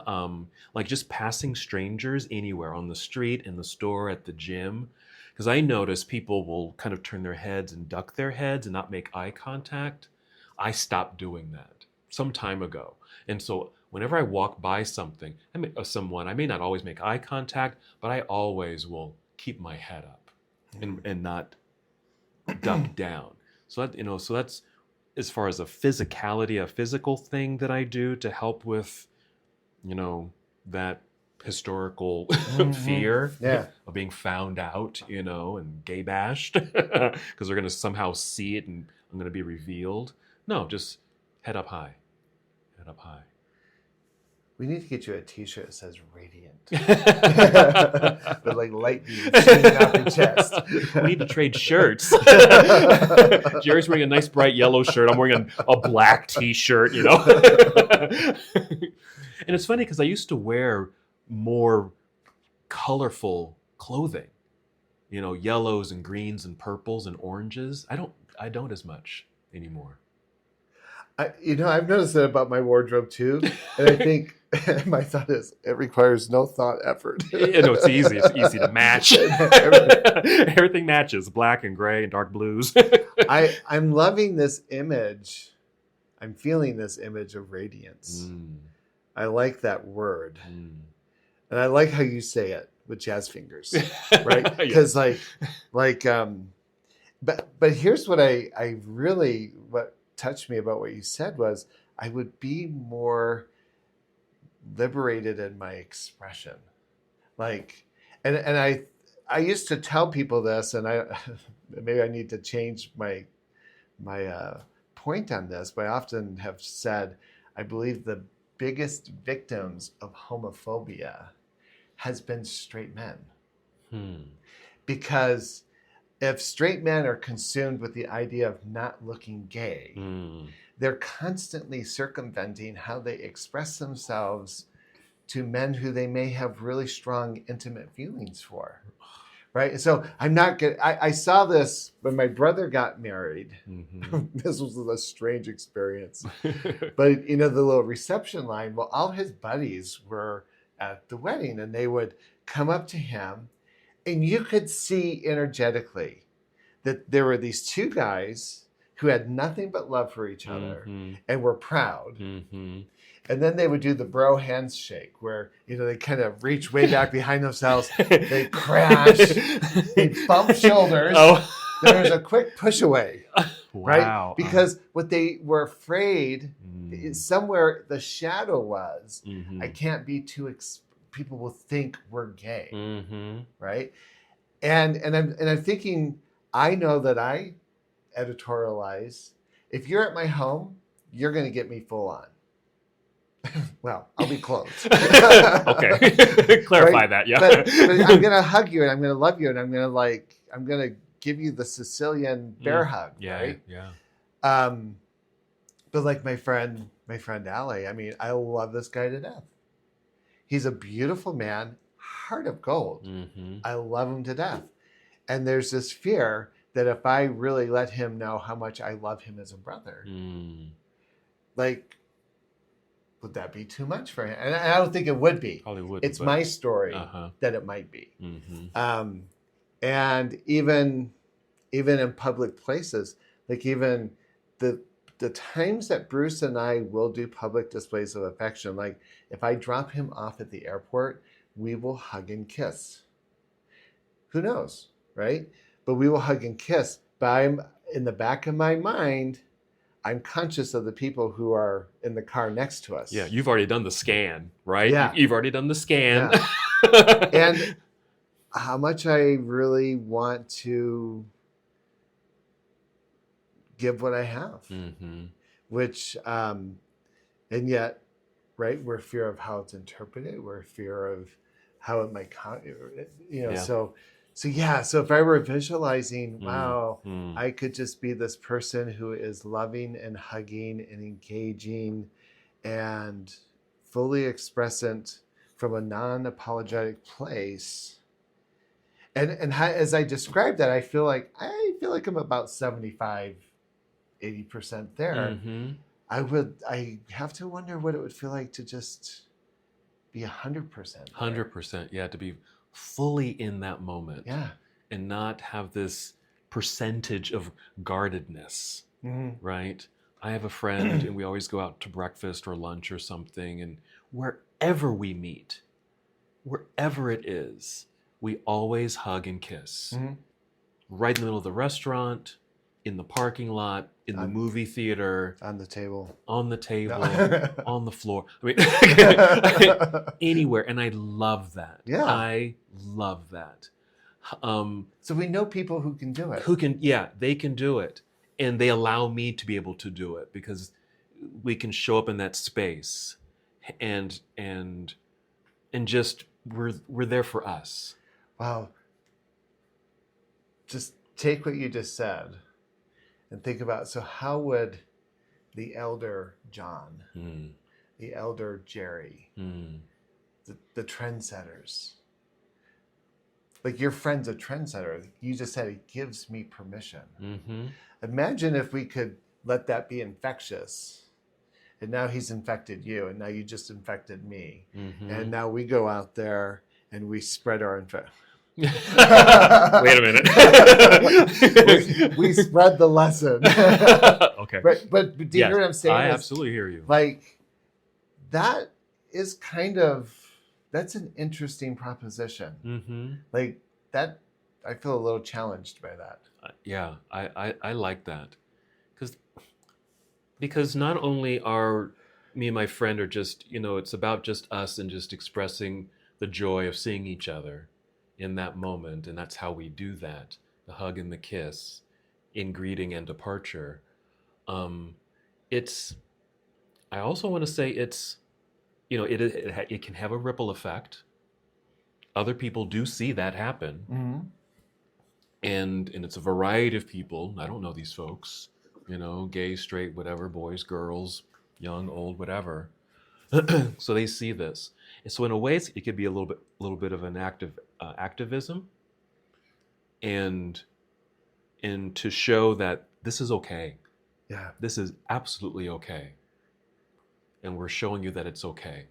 like just passing strangers anywhere on the street, in the store, at the gym. Because I notice people will kind of turn their heads and duck their heads and not make eye contact. I stopped doing that some time ago. And so whenever I walk by someone, I may not always make eye contact, but I always will keep my head up and not duck down. So that's as far as a physical thing that I do to help with, that historical fear of being found out, and gay bashed because they're going to somehow see it and I'm going to be revealed. No, just head up high. Head up high. We need to get you a t-shirt that says radiant. With like light beams shooting off your chest. We need to trade shirts. Jerry's wearing a nice bright yellow shirt. I'm wearing a black t-shirt, And it's funny because I used to wear more colorful clothing, yellows and greens and purples and oranges. I don't as much anymore. I've noticed that about my wardrobe too, and I think my thought is it requires no thought effort. It's easy. It's easy to match. Everything matches, black and gray and dark blues. I'm loving this image. I'm feeling this image of radiance. I like that word, and I like how you say it with jazz fingers, right? Because but here's what I really what touched me about what you said was I would be more liberated in my expression. And I used to tell people this, and maybe I need to change my point on this, but I often have said, I believe the biggest victims of homophobia has been straight men. Because if straight men are consumed with the idea of not looking gay, they're constantly circumventing how they express themselves to men who they may have really strong, intimate feelings for. Right? So I'm not good. I saw this when my brother got married. This was a strange experience. But, the little reception line, well, all his buddies were at the wedding and they would come up to him. And you could see energetically that there were these two guys who had nothing but love for each other and were proud. And then they would do the bro handshake where, they kind of reach way back behind themselves. They crash. They bump shoulders. There was a quick push away. Wow. Right? Because what they were afraid is somewhere the shadow was, I can't be too people will think we're gay, right? And I'm thinking, I know that I editorialize. If you're at my home, you're going to get me full on. Well, I'll be clothed. Okay, clarify right? that. Yeah, but I'm going to hug you and I'm going to love you and I'm going to give you the Sicilian bear hug. Yeah, right? Yeah. But like my friend Ali, I mean, I love this guy to death. He's a beautiful man, heart of gold. I love him to death. And there's this fear that if I really let him know how much I love him as a brother, would that be too much for him? And I don't think it would be. Probably would. It's my story that it might be. And even in public places, like even the times that Bruce and I will do public displays of affection, like if I drop him off at the airport, we will hug and kiss. Who knows, right? But we will hug and kiss. But I'm in the back of my mind, I'm conscious of the people who are in the car next to us. Yeah, you've already done the scan, right? Yeah. You've already done the scan. Yeah. And how much I really want to give what I have, which, and yet, right, we're fear of how it's interpreted. We're fear of how it might, Yeah. so yeah. So if I were visualizing, wow, Mm. I could just be this person who is loving and hugging and engaging and fully expressant from a non-apologetic place. And as I describe that, I feel like I'm about 75, 80% there. Mm-hmm. I have to wonder what it would feel like to just be 100% there. 100%. Yeah, to be fully in that moment. Yeah. And not have this percentage of guardedness, Mm-hmm. right? I have a friend and we always go out to breakfast or lunch or something, and wherever we meet, wherever it is, we always hug and kiss. Mm-hmm. Right in the middle of the restaurant, in the parking lot, in the movie theater, On the table. on the table, No. on the floor. I mean, anywhere. And I love that. Yeah. I love that. So we know people who can do it. They can do it. And they allow me to be able to do it because we can show up in that space and just we're there for us. Wow. Just take what you just said and think about, so how would the elder John, the elder Jerry, the trendsetters, like your friend's a trendsetter. You just said it gives me permission. Mm-hmm. Imagine if we could let that be infectious. And now he's infected you, and now you just infected me. Mm-hmm. And now we go out there and we spread our infection. Wait a minute. we spread the lesson. Okay. But do you hear what I'm saying? I absolutely hear you. Like, that is that's an interesting proposition. Mm-hmm. Like that, I feel a little challenged by that. Yeah, I like that. Because not only are me and my friend are just, it's about just us and just expressing the joy of seeing each other in that moment. And that's how we do that, the hug and the kiss in greeting and departure. I also want to say it can have a ripple effect. Other people do see that happen. Mm-hmm. And it's a variety of people. I don't know these folks, gay, straight, whatever, boys, girls, young, old, whatever. So they see this. And so in a way, it could be a little bit of an activism and to show that this is okay. Yeah. This is absolutely okay. And we're showing you that it's okay.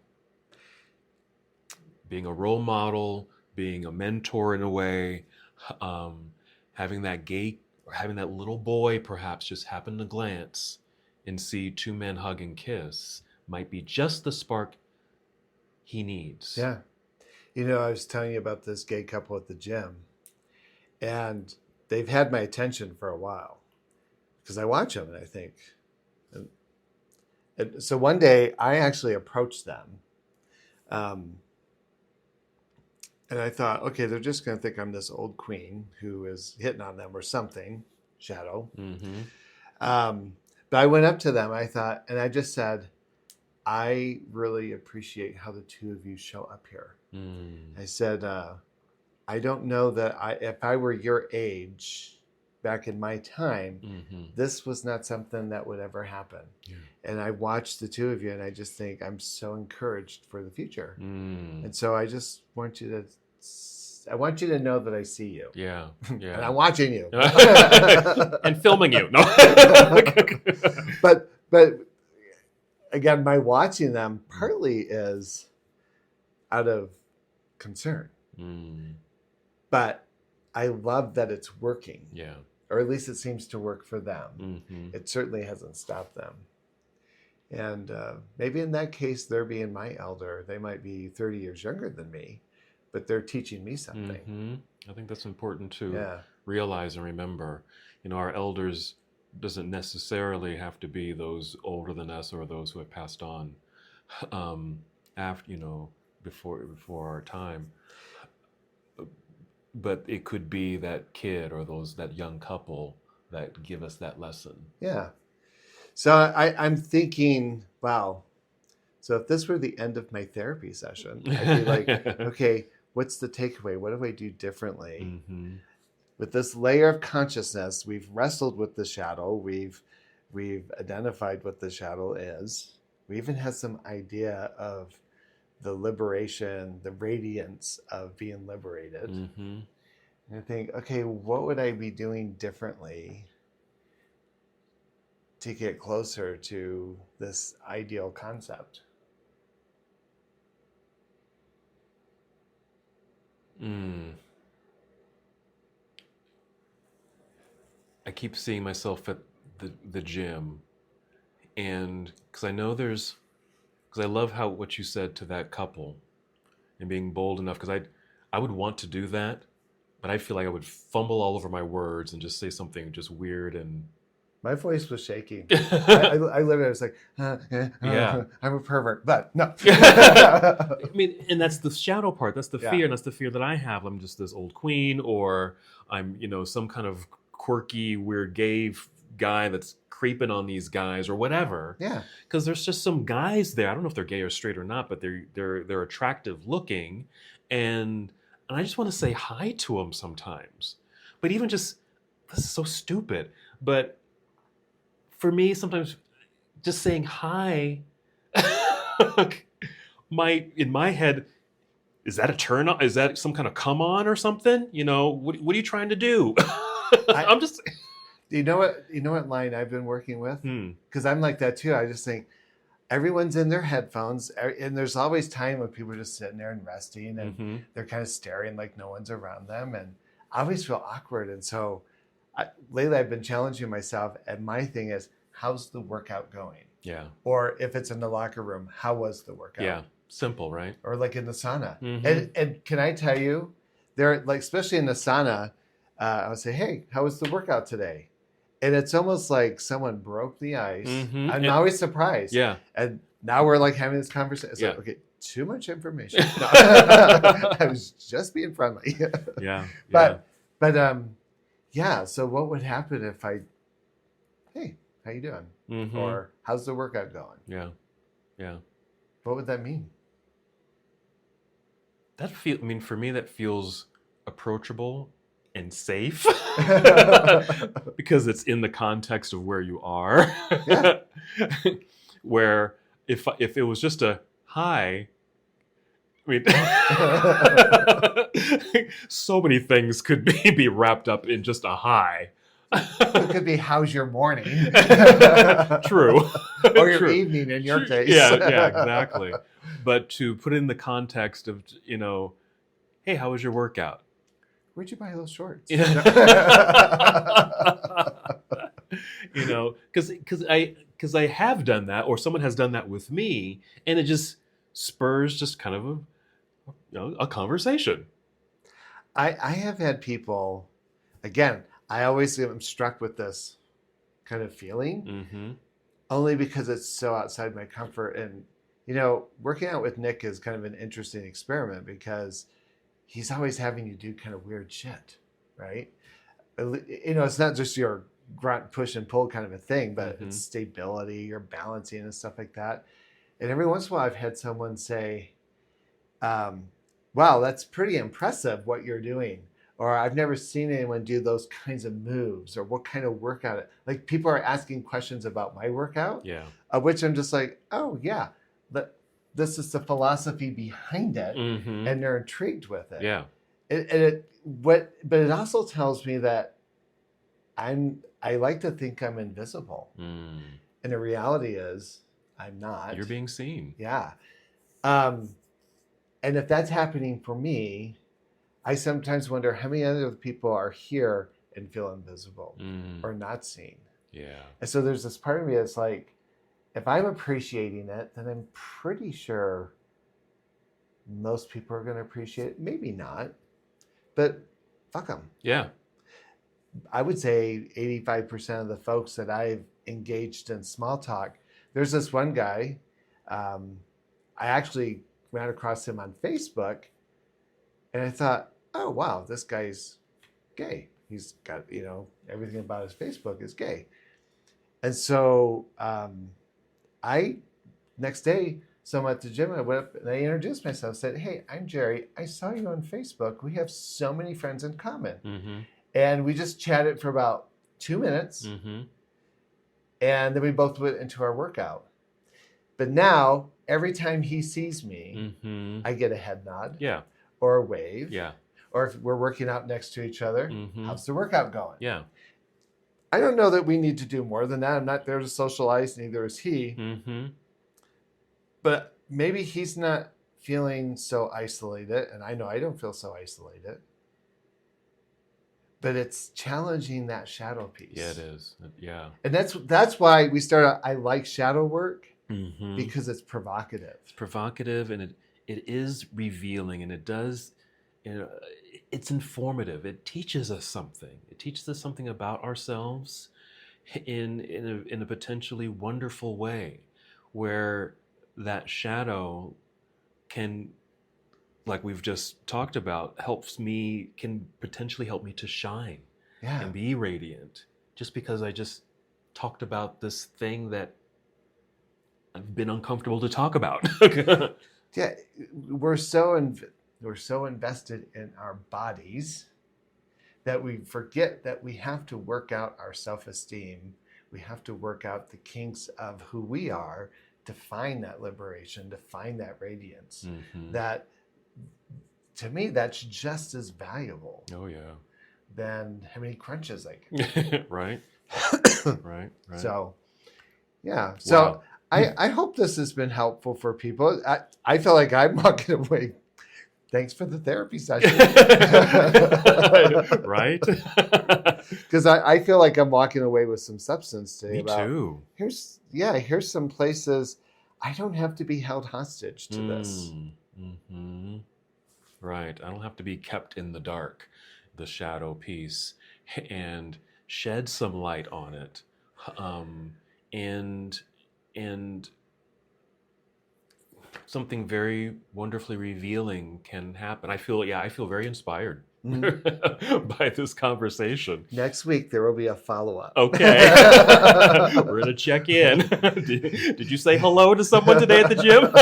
Being a role model, being a mentor in a way, having that little boy perhaps just happen to glance and see two men hug and kiss might be just the spark he needs. Yeah. I was telling you about this gay couple at the gym, and they've had my attention for a while because I watch them and I think, and so one day I actually approached them. And I thought, okay, they're just going to think I'm this old queen who is hitting on them or something, shadow. Mm-hmm. But I went up to them, I thought, and I just said, I really appreciate how the two of you show up here. Mm. I said, I don't know that if I were your age back in my time, Mm-hmm. this was not something that would ever happen. Yeah. And I watched the two of you and I just think I'm so encouraged for the future. Mm. And so I just want you to know that I see you. Yeah. Yeah. And I'm watching you. And filming you. No. But again, my watching them partly is out of concern. Mm. But I love that it's working. Yeah. Or at least it seems to work for them. Mm-hmm. It certainly hasn't stopped them. And maybe in that case, they're being my elder. They might be 30 years younger than me, but they're teaching me something. Mm-hmm. I think that's important to Yeah. realize and remember. Our elders doesn't necessarily have to be those older than us or those who have passed on after, before our time. But it could be that kid or that young couple that give us that lesson. Yeah. So I'm thinking, wow. So if this were the end of my therapy session, I'd be like, okay, what's the takeaway? What do I do differently? Mm-hmm. With this layer of consciousness, we've wrestled with the shadow. We've identified what the shadow is. We even have some idea of the liberation, the radiance of being liberated. Mm-hmm. And I think, okay, what would I be doing differently to get closer to this ideal concept? I keep seeing myself at the gym, and because I know because I love how what you said to that couple, and being bold enough, because I would want to do that, but I feel like I would fumble all over my words and just say something just weird and. My voice was shaking. I literally was like, Yeah. I'm a pervert, but no. I mean, and that's the shadow part. That's the Yeah. fear, and that's the fear that I have. I'm just this old queen, or I'm, some kind of quirky, weird gay guy that's creeping on these guys, or whatever. Yeah. Because there's just some guys there. I don't know if they're gay or straight or not, but they're attractive looking, and I just want to say hi to them sometimes. But even just, this is so stupid, but. For me, sometimes just saying hi might, in my head, is that a turn on? Is that some kind of come on or something? What are you trying to do? I'm just. You know what line I've been working with? Because I'm like that too. I just think everyone's in their headphones, and there's always time when people are just sitting there and resting, and they're kind of staring like no one's around them, and I always feel awkward. And so lately I've been challenging myself, and my thing is, how's the workout going? Yeah. Or if it's in the locker room, how was the workout? Yeah. Simple, right? Or like in the sauna. Mm-hmm. And can I tell you, there, like, especially in the sauna, I would say, hey, how was the workout today? And it's almost like someone broke the ice. I'm always surprised. Yeah. And now we're like having this conversation. It's like, Yeah. okay, too much information. No. I was just being friendly. Yeah. But yeah. So what would happen if hey, how you doing? Mm-hmm. Or how's the workout going? Yeah. Yeah. What would that mean? For me, that feels approachable and safe because it's in the context of where you are. Yeah. Where if it was just a hi, I mean, so many things could be wrapped up in just a hi. It could be, how's your morning? True. Or your True. evening in your case. Yeah, exactly. But to put it in the context of, hey, how was your workout? Where'd you buy those shorts? Because I have done that, or someone has done that with me, and it just spurs just kind of a conversation. I have had people, again, I always am struck with this kind of feeling, only because it's so outside my comfort. And, working out with Nick is kind of an interesting experiment because he's always having you do kind of weird shit, right? It's not just your grunt, push and pull kind of a thing, but it's stability, your balancing and stuff like that. And every once in a while I've had someone say, wow, that's pretty impressive what you're doing. Or I've never seen anyone do those kinds of moves, or what kind of workout. Like, people are asking questions about my workout, of which I'm just like, oh yeah, but this is the philosophy behind it, and they're intrigued with it. Yeah. But it also tells me that I like to think I'm invisible, and the reality is I'm not. You're being seen. Yeah. And if that's happening for me, I sometimes wonder how many other people are here and feel invisible or not seen. Yeah. And so there's this part of me that's like, if I'm appreciating it, then I'm pretty sure most people are going to appreciate it. Maybe not, but fuck them. Yeah. I would say 85% of the folks that I've engaged in small talk, there's this one guy, I actually ran across him on Facebook, and I thought, oh, wow, this guy's gay. He's got, everything about his Facebook is gay. And so next day, So I'm at the gym. I went up and I introduced myself. Said, "Hey, I'm Jerry. I saw you on Facebook. We have so many friends in common." Mm-hmm. And we just chatted for about 2 minutes. Mm-hmm. And then we both went into our workout. But now, every time he sees me, Mm-hmm. I get a head nod Yeah. or a wave. Yeah. Or if we're working out next to each other, Mm-hmm. how's the workout going? Yeah. I don't know that we need to do more than that. I'm not there to socialize, neither is he. Mm-hmm. But maybe he's not feeling so isolated, and I know I don't feel so isolated. But it's challenging that shadow piece. Yeah, it is. Yeah. And that's why we started. I like shadow work Mm-hmm. because it's provocative. It's provocative, and it is revealing, and it does. It's informative. It teaches us something. It teaches us something about ourselves in a potentially wonderful way, where that shadow can, like we've just talked about, can potentially help me to shine Yeah. and be radiant, just because I just talked about this thing that I've been uncomfortable to talk about. Yeah. We're so invested in our bodies that we forget that we have to work out our self-esteem. We have to work out the kinks of who we are to find that liberation, to find that radiance. Mm-hmm. That, to me, that's just as valuable Oh yeah. than how many crunches I can. Right. Right. So, yeah. So Wow. I hope this has been helpful for people. I feel like I'm walking away. Thanks for the therapy session. Right. Because I feel like I'm walking away with some substance today. Me about, too. Here's some places I don't have to be held hostage to this. Mm-hmm. Right. I don't have to be kept in the dark, the shadow piece, and shed some light on it. And something very wonderfully revealing can happen. I feel very inspired by this conversation. Next week, there will be a follow-up. Okay. We're going to check in. Did you say hello to someone today at the gym?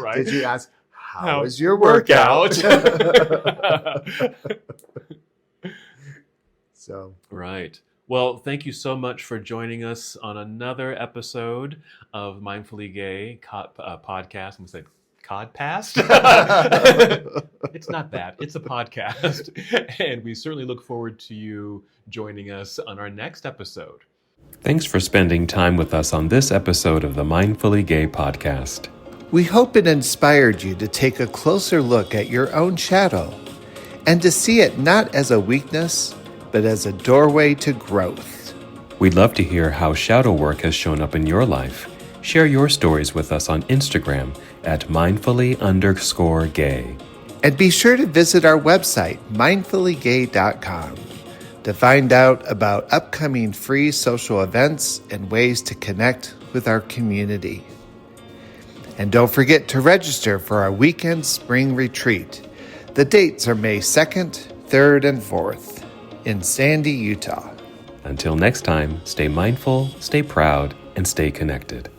Right. Did you ask, how was your workout? So, right. Well, thank you so much for joining us on another episode of Mindfully Gay podcast. I'm going to say Codpast? It's not that. It's a podcast. And we certainly look forward to you joining us on our next episode. Thanks for spending time with us on this episode of the Mindfully Gay podcast. we hope it inspired you to take a closer look at your own shadow and to see it not as a weakness, but as a doorway to growth. We'd love to hear how shadow work has shown up in your life. Share your stories with us on Instagram at mindfully_gay. And be sure to visit our website, mindfullygay.com, to find out about upcoming free social events and ways to connect with our community. And don't forget to register for our weekend spring retreat. The dates are May 2nd, 3rd, and 4th in Sandy, Utah. Until next time, stay mindful, stay proud, and stay connected.